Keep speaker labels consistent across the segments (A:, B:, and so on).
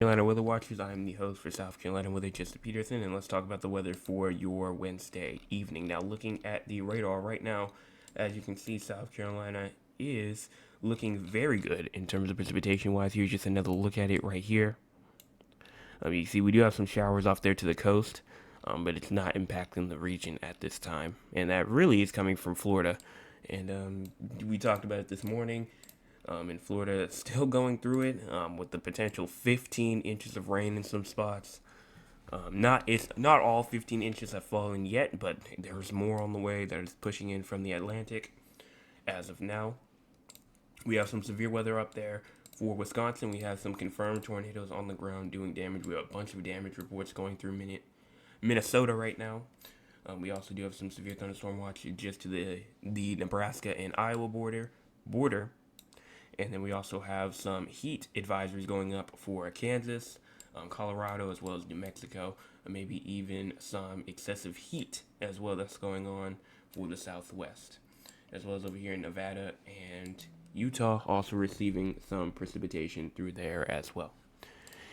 A: Carolina Weather Watchers. I'm the host for South Carolina Weather, Justin Peterson, and let's talk about the weather for your Wednesday evening. Now, looking at the radar right now, as you can see, South Carolina is looking very good in terms of precipitation wise. Here's just another look at it right here. You see, we do have some showers off there to the coast, but it's not impacting the region at this time, and that really is coming from Florida. And we talked about it this morning. In Florida, still going through it with the potential 15 inches of rain in some spots. Not all 15 inches have fallen yet, but there's more on the way that is pushing in from the Atlantic. As of now, we have some severe weather up there. For Wisconsin, we have some confirmed tornadoes on the ground doing damage. We have a bunch of damage reports going through Minnesota right now. We also do have some severe thunderstorm watch just to the Nebraska and Iowa border. And then we also have some heat advisories going up for Kansas, Colorado, as well as New Mexico, and maybe even some excessive heat as well that's going on for the Southwest, as well as over here in Nevada and Utah, also receiving some precipitation through there as well.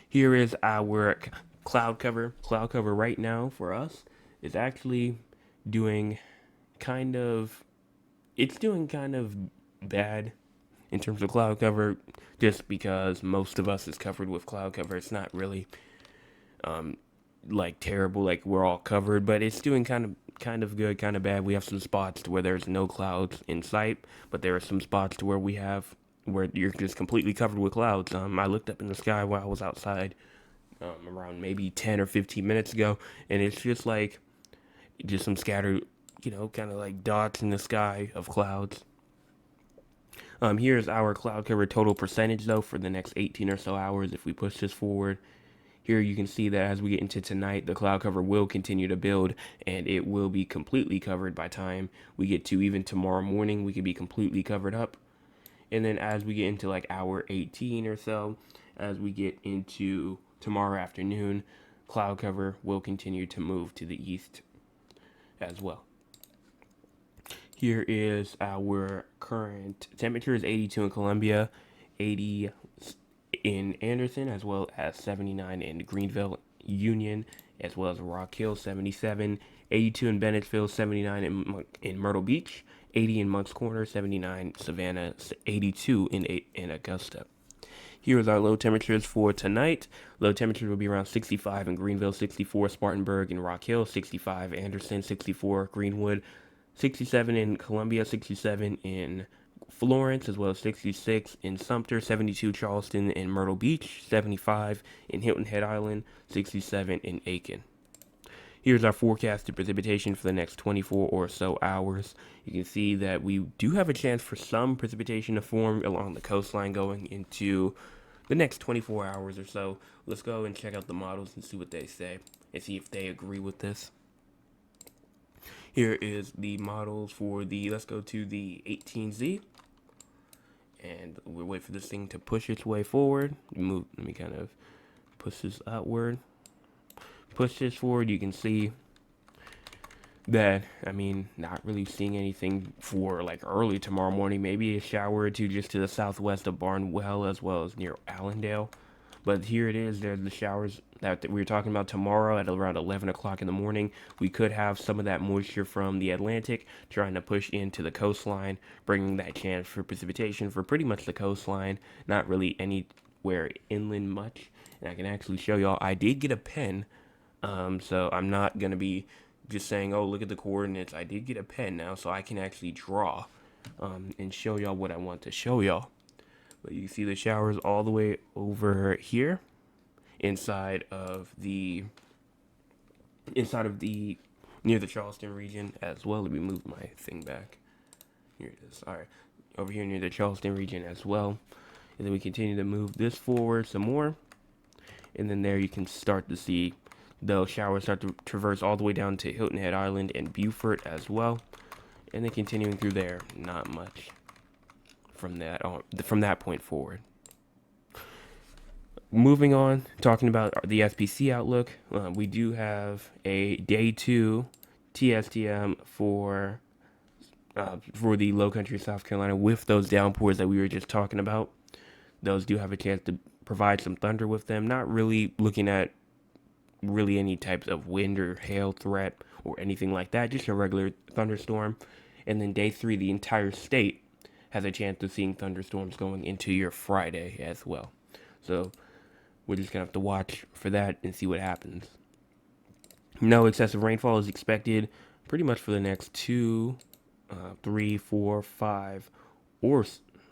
A: Here is our cloud cover. Cloud cover right now for us is actually doing kind of, it's doing kind of bad in terms of cloud cover, just because most of us is covered with cloud cover. It's not really like terrible, like we're all covered, but it's doing kind of good, kind of bad. We have some spots to where there's no clouds in sight, but there are some spots to where you're just completely covered with clouds. I looked up in the sky while I was outside around maybe 10 or 15 minutes ago, and it's just some scattered, kind of like dots in the sky of clouds. Here's our cloud cover total percentage though for the next 18 or so hours. If we push this forward, here you can see that as we get into tonight, the cloud cover will continue to build and it will be completely covered by time we get to even tomorrow morning. We could be completely covered up. And then as we get into like hour 18 or so, as we get into tomorrow afternoon, cloud cover will continue to move to the east as well. Here is our current temperature is 82 in Columbia, 80 in Anderson, as well as 79 in Greenville, Union, as well as Rock Hill, 77, 82 in Bennettsville, 79 in Myrtle Beach, 80 in Moncks Corner, 79 Savannah, 82 in Augusta. Here is our low temperatures for tonight. Low temperatures will be around 65 in Greenville, 64 Spartanburg and Rock Hill, 65 Anderson, 64 Greenwood, 67 in Columbia, 67 in Florence, as well as 66 in Sumter, 72 Charleston and Myrtle Beach, 75 in Hilton Head Island, 67 in Aiken. Here's our forecasted precipitation for the next 24 or so hours. You can see that we do have a chance for some precipitation to form along the coastline going into the next 24 hours or so. Let's go and check out the models and see what they say and see if they agree with this. Here is the models for let's go to the 18Z. And we'll wait for this thing to push its way forward. Let me kind of push this outward. Push this forward, you can see that, not really seeing anything for like early tomorrow morning. Maybe a shower or two just to the southwest of Barnwell as well as near Allendale. But here it is. There's the showers that we were talking about tomorrow at around 11 o'clock in the morning. We could have some of that moisture from the Atlantic trying to push into the coastline, bringing that chance for precipitation for pretty much the coastline. Not really anywhere inland much. And I can actually show y'all. I did get a pen, so I'm not going to be just saying, oh, look at the coordinates. I did get a pen now, so I can actually draw and show y'all what I want to show y'all. But you can see the showers all the way over here inside of the near the Charleston region as well. Let me move my thing back. Here it is. All right, over here near the Charleston region as well. And then we continue to move this forward some more. And then there you can start to see the showers start to traverse all the way down to Hilton Head Island and Beaufort as well. And then continuing through there, not much from that point forward. Moving on, talking about the SPC outlook, we do have a day 2 TSTM for the low country of South Carolina with those downpours that we were just talking about. Those do have a chance to provide some thunder with them. Not really looking at really any types of wind or hail threat or anything like that, just a regular thunderstorm. And then day 3, the entire state has a chance of seeing thunderstorms going into your Friday as well. So we're just going to have to watch for that and see what happens. No excessive rainfall is expected pretty much for the next 2, 3, 4, 5, or,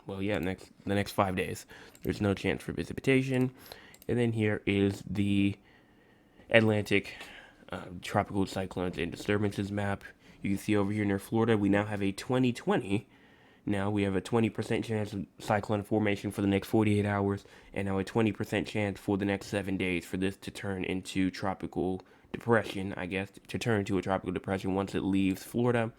A: well, yeah, the next 5 days. There's no chance for precipitation. And then here is the Atlantic tropical cyclones and disturbances map. You can see over here near Florida, we now have a 2020. Now we have a 20% chance of cyclone formation for the next 48 hours, and now a 20% chance for the next 7 days for this to turn into tropical depression, I guess, to turn into a tropical depression once it leaves Florida.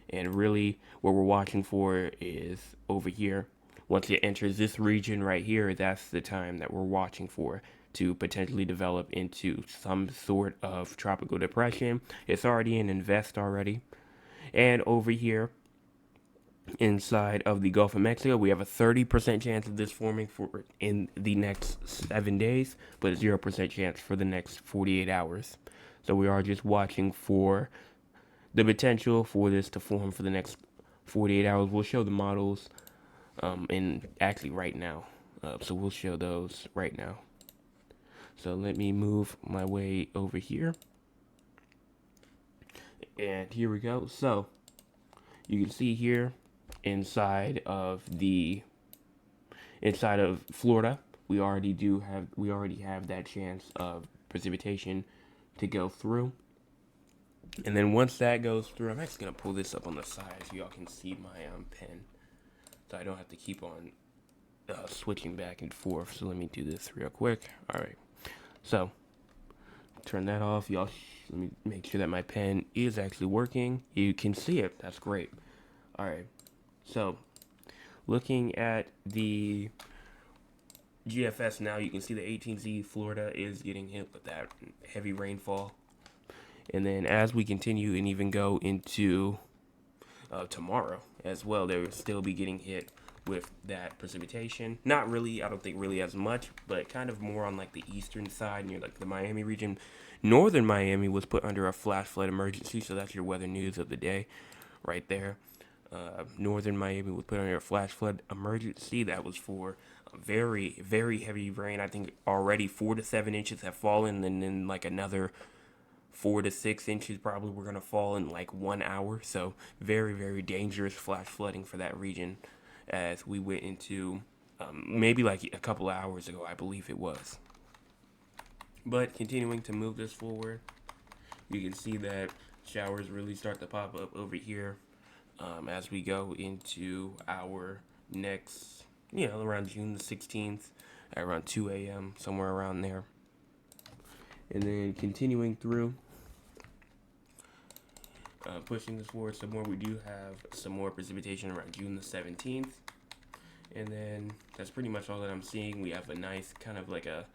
A: And really, what we're watching for is over here. Once it enters this region right here, that's the time that we're watching for to potentially develop into some sort of tropical depression. It's already in invest already. And over here, inside of the Gulf of Mexico, we have a 30% chance of this forming for in the next 7 days, but a 0% chance for the next 48 hours. So we are just watching for the potential for this to form for the next 48 hours. We'll show the models in actually right now. So we'll show those right now. So let me move my way over here. And here we go. So you can see here inside of Florida, we already have that chance of precipitation to go through. And then once that goes through, I'm actually going to pull this up on the side so y'all can see my pen. So I don't have to keep on switching back and forth. So let me do this real quick. All right. So turn that off. Y'all, let me make sure that my pen is actually working. You can see it. That's great. All right. So looking at the GFS now, you can see the 18Z Florida is getting hit with that heavy rainfall. And then as we continue and even go into tomorrow as well, they will still be getting hit with that precipitation. Not really, I don't think really as much, but kind of more on like the eastern side near like the Miami region. Northern Miami was put under a flash flood emergency, so that's your weather news of the day right there. Northern Miami was put under a flash flood emergency. That was for very, very heavy rain. I think already 4 to 7 inches have fallen, and then like another 4 to 6 inches probably were going to fall in like 1 hour. So very, very dangerous flash flooding for that region as we went into maybe like a couple of hours ago, I believe it was. But continuing to move this forward, you can see that showers really start to pop up over here as we go into our next, around June the 16th, at around 2 a.m., somewhere around there. And then continuing through, pushing this forward some more, we do have some more precipitation around June the 17th. And then that's pretty much all that I'm seeing. We have a nice kind of like a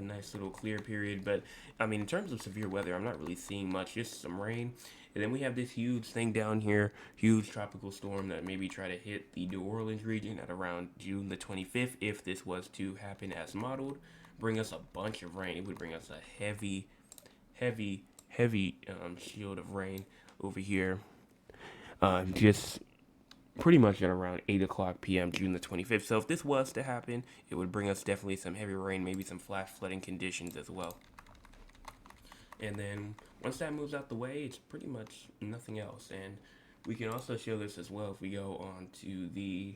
A: nice little clear period, but I mean in terms of severe weather, I'm not really seeing much, just some rain. And then we have this huge thing down here, huge tropical storm that maybe try to hit the New Orleans region at around June the 25th if this was to happen as modeled. Bring us a bunch of rain. It would bring us a heavy shield of rain over here. Just pretty much at around 8 o'clock p.m. June the 25th. So if this was to happen, it would bring us definitely some heavy rain, maybe some flash flooding conditions as well. And then once that moves out the way, it's pretty much nothing else. And we can also show this as well if we go on to the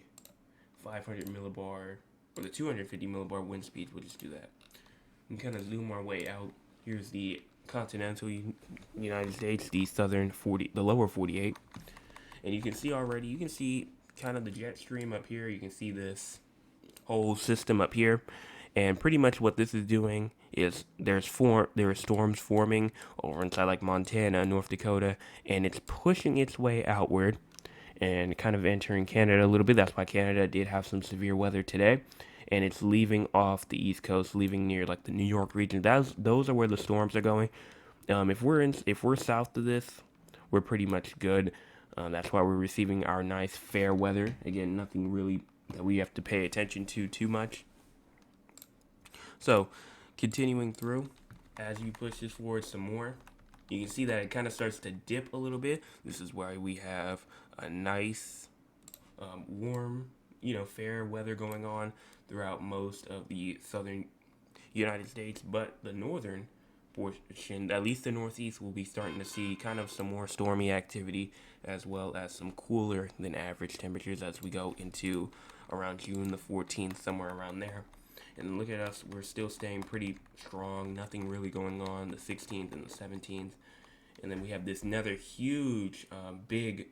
A: 500 millibar or the 250 millibar wind speeds. We'll just do that. And kind of zoom our way out. Here's the continental United States, the lower 48. And you can see kind of the jet stream up here. You can see this whole system up here. And pretty much what this is doing is there are storms forming over inside like Montana, North Dakota, and it's pushing its way outward and kind of entering Canada a little bit. That's why Canada did have some severe weather today. And it's leaving off the East Coast, leaving near like the New York region. Those are where the storms are going. If we're south of this, we're pretty much good. That's why we're receiving our nice fair weather. Again, nothing really that we have to pay attention to too much. So, continuing through, as you push this forward some more, you can see that it kind of starts to dip a little bit. This is why we have a nice, warm, fair weather going on throughout most of the southern United States, but the northern portion, at least the Northeast, will be starting to see kind of some more stormy activity as well as some cooler than average temperatures as we go into around June the 14th, somewhere around there. And look at us, we're still staying pretty strong, nothing really going on the 16th and the 17th. And then we have this another huge, big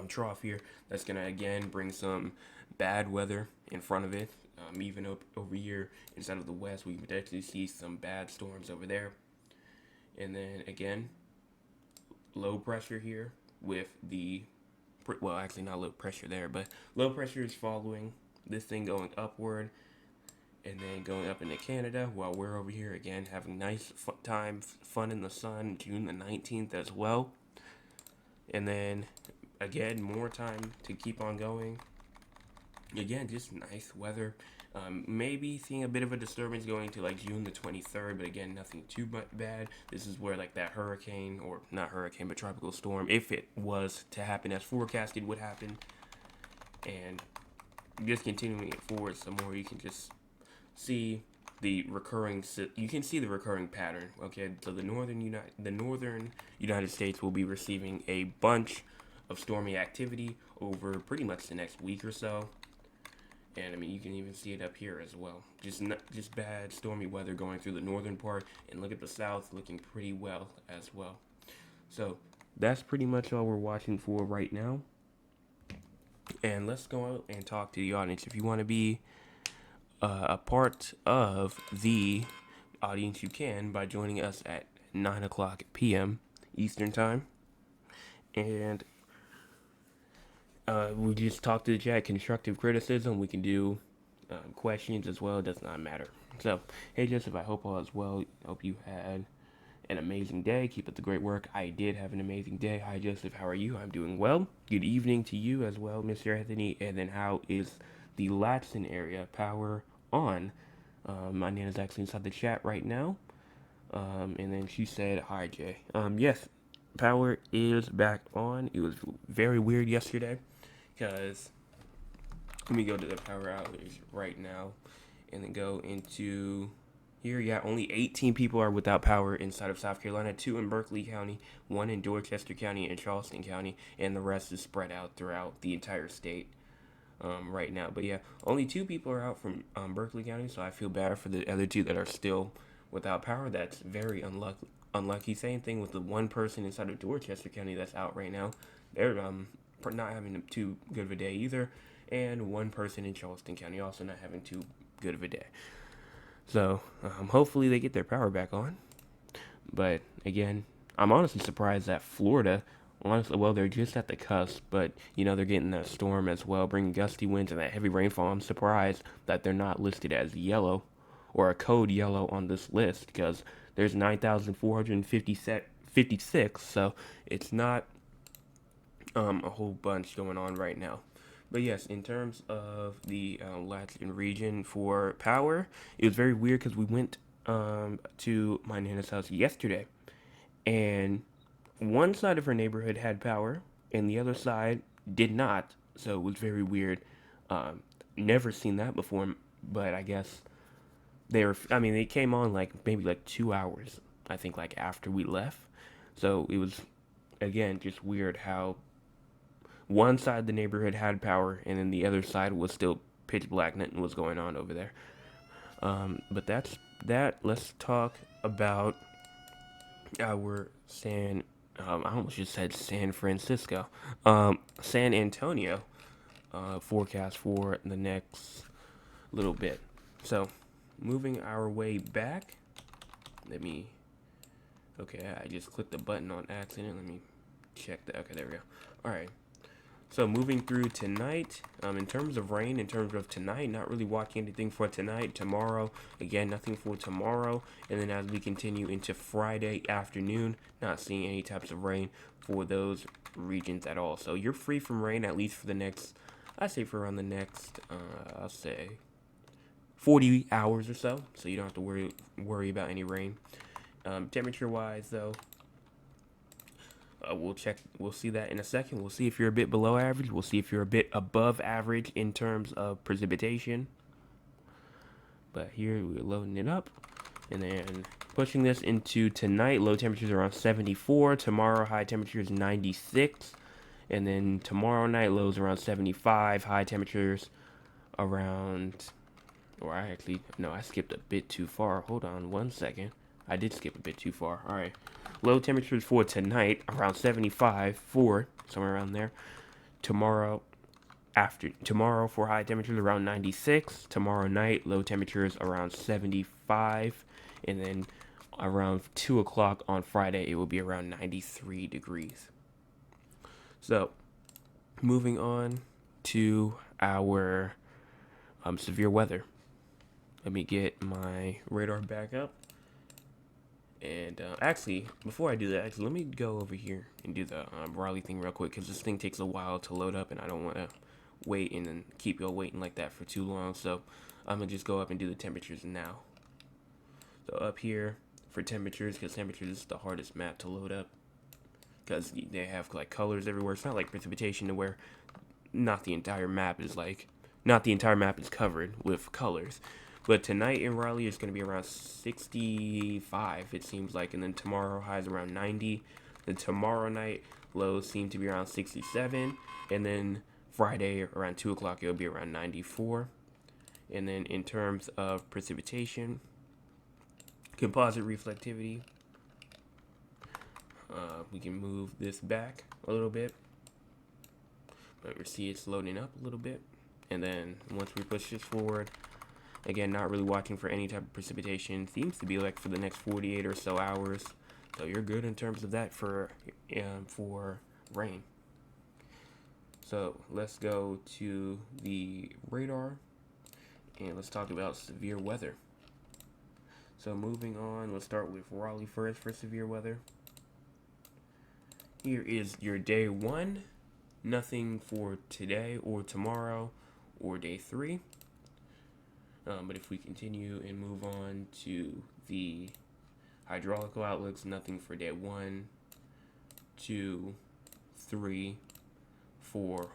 A: trough here that's going to again bring some bad weather in front of it. Even up over here inside of the west, we could actually see some bad storms over there. And then again, low pressure here with the, well, actually not low pressure there, but low pressure is following this thing going upward and then going up into Canada while we're over here again having nice fun in the sun, June the 19th as well. And then again, more time to keep on going. Again, just nice weather. Maybe seeing a bit of a disturbance going to like June the 23rd, but again, nothing too bad. This is where like that hurricane, or not hurricane, but tropical storm, if it was to happen as forecasted, would happen. And just continuing it forward some more, you can just see the recurring. You can see the recurring pattern. Okay, so the northern United States will be receiving a bunch of stormy activity over pretty much the next week or so. And I mean, you can even see it up here as well. Just bad stormy weather going through the northern part, and look at the south looking pretty well as well. So that's pretty much all we're watching for right now. And let's go out and talk to the audience. If you want to be a part of the audience, you can by joining us at 9 o'clock p.m. Eastern Time. And we just talk to the chat, constructive criticism. We can do questions as well. It does not matter. So, hey, Joseph, I hope all is well. Hope you had an amazing day. Keep up the great work. I did have an amazing day. Hi, Joseph. How are you? I'm doing well. Good evening to you as well, Mr. Anthony. And then how is the Latson area? Power on. My Nana's actually inside the chat right now. And then she said, hi, Jay. Yes, power is back on. It was very weird yesterday. Because let me go to the power outage right now and then go into here. Yeah, only 18 people are without power inside of South Carolina, 2 in Berkeley County, 1 in Dorchester County and Charleston County, and the rest is spread out throughout the entire state right now. But yeah, only 2 people are out from Berkeley County, so I feel bad for the other 2 that are still without power. That's very unlucky. Same thing with the 1 person inside of Dorchester County that's out right now. They're not having too good of a day either, and 1 person in Charleston County also not having too good of a day. So hopefully they get their power back on. But again, I'm honestly surprised that Florida, honestly, well, they're just at the cusp, but they're getting that storm as well, bringing gusty winds and that heavy rainfall. I'm surprised that they're not listed as yellow or a code yellow on this list, because there's 9,456, so it's not a whole bunch going on right now. But yes, in terms of the Latson region for power, it was very weird because we went to my Nana's house yesterday, and one side of her neighborhood had power, and the other side did not. So it was very weird. Never seen that before, but I guess they came on maybe 2 hours, I think, after we left. So it was, again, just weird how one side of the neighborhood had power, and then the other side was still pitch black. Nothing was going on over there. But that's that. Let's talk about our I almost just said San Francisco. San Antonio forecast for the next little bit. So, moving our way back. Okay, I just clicked the button on accident. Let me check that. Okay, there we go. All right. So moving through tonight, in terms of rain, in terms of tonight, not really watching anything for tonight. Tomorrow, again, nothing for tomorrow. And then as we continue into Friday afternoon, not seeing any types of rain for those regions at all. So you're free from rain, at least for the next, I'd say for around the next, I'll say 40 hours or so you don't have to worry about any rain. Temperature wise though, we'll see that in a second. We'll see if you're a bit below average, we'll see if you're a bit above average in terms of precipitation. But here we're loading it up and then pushing this into tonight. Low temperatures around 74. Tomorrow high temperatures 96. And then tomorrow night lows around 75. High temperatures around, or I skipped a bit too far. Hold on one second. I did skip a bit too far. All right. Low temperatures for tonight around 75 for somewhere around there. Tomorrow for high temperatures around 96. Tomorrow night low temperatures around 75, and then around 2 o'clock on Friday it will be around 93 degrees. So moving on to our severe weather. Let me get my radar back up. And actually, before I do that, let me go over here and do the Raleigh thing real quick, because this thing takes a while to load up, and I don't want to wait and then keep y'all waiting like that for too long. So I'm going to just go up and do the temperatures now. So up here for temperatures, because temperatures is the hardest map to load up, because they have like colors everywhere. It's not like precipitation to where not the entire map is covered with colors. But tonight in Raleigh is going to be around 65, it seems like. And then tomorrow highs around 90. Then tomorrow night lows seem to be around 67. And then Friday around 2 o'clock it'll be around 94. And then in terms of precipitation, composite reflectivity, we can move this back a little bit. But we see it's loading up a little bit. And then once we push this forward, again, not really watching for any type of precipitation. Seems to be like for the next 48 or so hours. So you're good in terms of that for rain. So let's go to the radar and let's talk about severe weather. So moving on, let's start with Raleigh first for severe weather. Here is your day 1. Nothing for today or tomorrow or day 3. But if we continue and move on to the hydraulical outlooks, nothing for day 1, 2, 3, 4,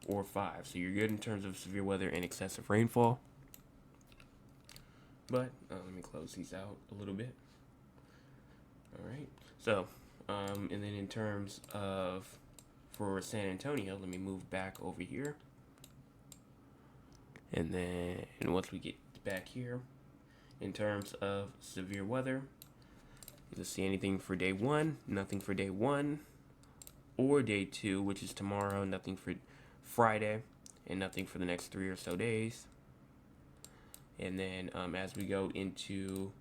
A: or 5. So you're good in terms of severe weather and excessive rainfall. But let me close these out a little bit. All right. So, and then in terms of for San Antonio, let me move back over here. And then once we get back here, in terms of severe weather, you'll see anything for day 1, nothing for day 1, or day 2, which is tomorrow, nothing for Friday, and nothing for the next 3 or so days. And then as we go into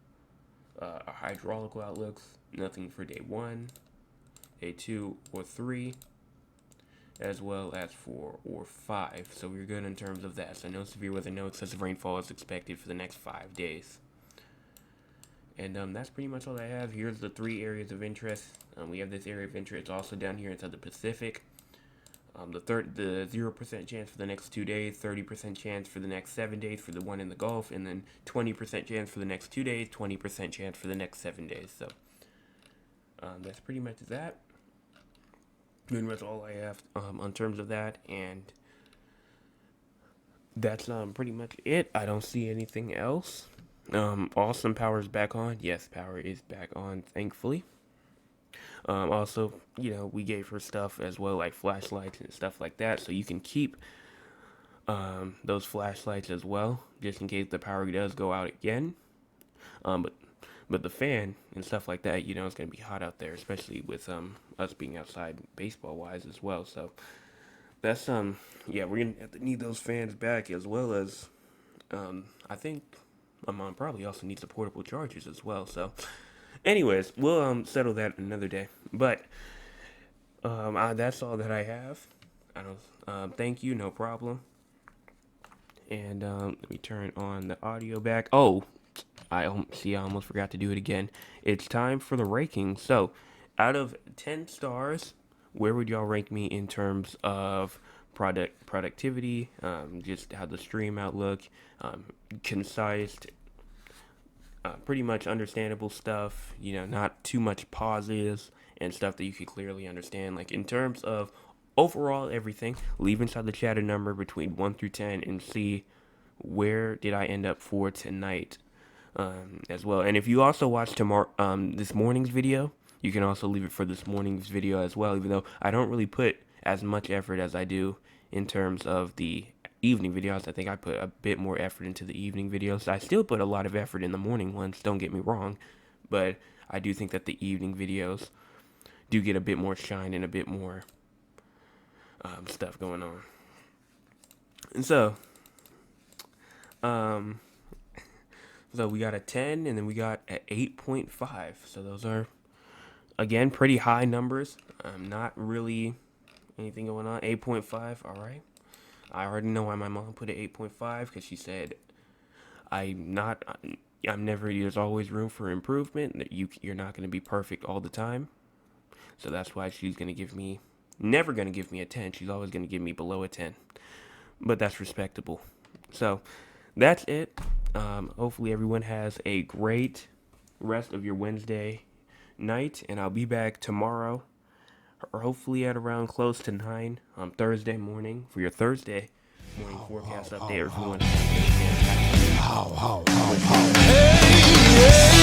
A: our hydraulical outlooks, nothing for day 1, day 2, or 3, as well as 4 or 5. So we're good in terms of that. So no severe weather, no excessive rainfall is expected for the next 5 days. And that's pretty much all I have. Here's the 3 areas of interest. We have this area of interest also down here inside the Pacific. The 0% chance for the next 2 days, 30% chance for the next 7 days for the one in the Gulf, and then 20% chance for the next 2 days, 20% chance for the next 7 days. So that's pretty much that. And that's all I have on terms of that, and that's pretty much it. I don't see anything else. Awesome, power is back on. Yes, power is back on, thankfully. Also, we gave her stuff as well, like flashlights and stuff like that, so you can keep those flashlights as well, just in case the power does go out again. But the fan and stuff like that, it's going to be hot out there, especially with us being outside baseball-wise as well. So that's, we're going to have to need those fans back, as well as, I think my mom probably also needs the portable chargers as well. So anyways, we'll settle that another day. But that's all that I have. Thank you, no problem. And let me turn on the audio back. Oh, I almost forgot to do it again. It's time for the ranking. So, out of 10 stars, where would y'all rank me in terms of productivity, just how the stream outlook, concise, pretty much understandable stuff, not too much pauses and stuff that you could clearly understand. Like in terms of overall everything, leave inside the chat a number between 1 through 10 and see where did I end up for tonight, as well. And if you also watch this morning's video, you can also leave it for this morning's video as well, even though I don't really put as much effort as I do in terms of the evening videos. I think I put a bit more effort into the evening videos. I still put a lot of effort in the morning ones, don't get me wrong, but I do think that the evening videos do get a bit more shine and a bit more stuff going on. And so we got a 10 and then we got an 8.5. So those are, again, pretty high numbers. Not really anything going on. 8.5, all right. I already know why my mom put it 8.5, because she said there's always room for improvement, that you're not going to be perfect all the time. So that's why she's never going to give me a 10. She's always going to give me below a 10. But that's respectable. So that's it. Hopefully everyone has a great rest of your Wednesday night, and I'll be back tomorrow, or hopefully at around close to 9 on Thursday morning for your Thursday morning forecast update. Everyone, have a fantastic